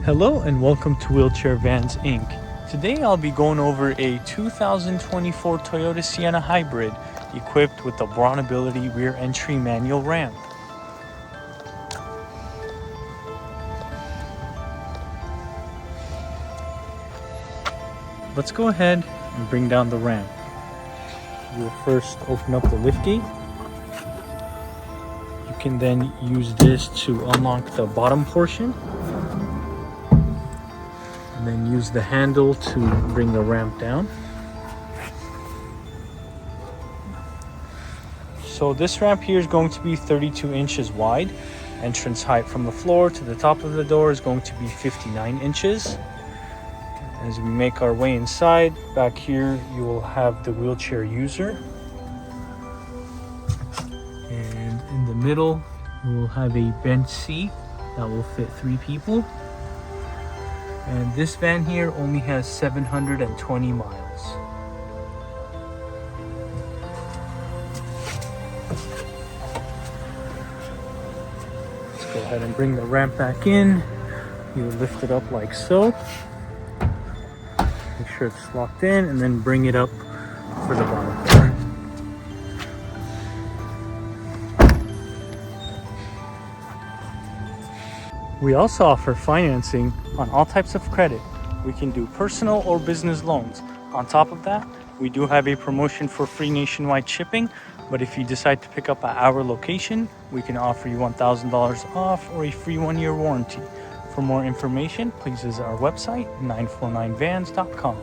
Hello and welcome to Wheelchair Vans Inc. Today I'll be going over a 2024 Toyota Sienna Hybrid equipped with the BraunAbility rear entry manual ramp. Let's go ahead and bring down the ramp. You'll first open up the liftgate. You can then use this to unlock the bottom portion, and then use the handle to bring the ramp down. So this ramp here is going to be 32 inches wide. Entrance height from the floor to the top of the door is going to be 59 inches. As we make our way inside, back here you will have the wheelchair user. And in the middle, we will have a bench seat that will fit 3 people. And this van here only has 720 miles. Let's go ahead and bring the ramp back in. You lift it up like so. Make sure it's locked in, and then bring it up for the bottom part. We also offer financing on all types of credit. We can do personal or business loans. On top of that, we do have a promotion for free nationwide shipping, but if you decide to pick up at our location, we can offer you $1,000 off or a free 1-year warranty. For more information, please visit our website, 949vans.com.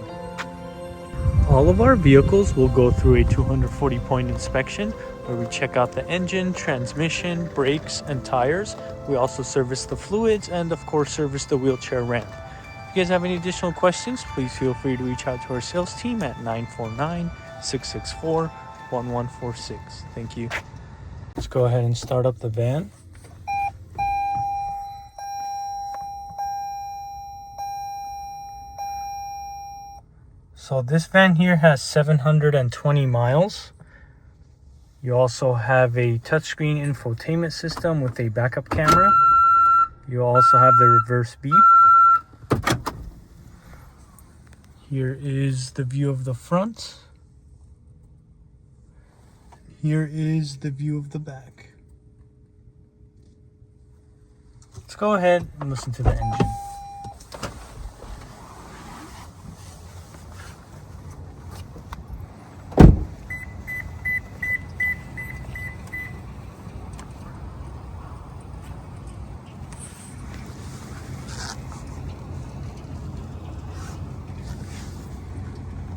All of our vehicles will go through a 240-point inspection where we check out the engine, transmission, brakes, and tires. We also service the fluids and, of course, service the wheelchair ramp. If you guys have any additional questions, please feel free to reach out to our sales team at 949-664-1146. Thank you. Let's go ahead and start up the van. So this van here has 720 miles. You also have a touchscreen infotainment system with a backup camera. You also have the reverse beep. Here is the view of the front. Here is the view of the back. Let's go ahead and listen to the engine.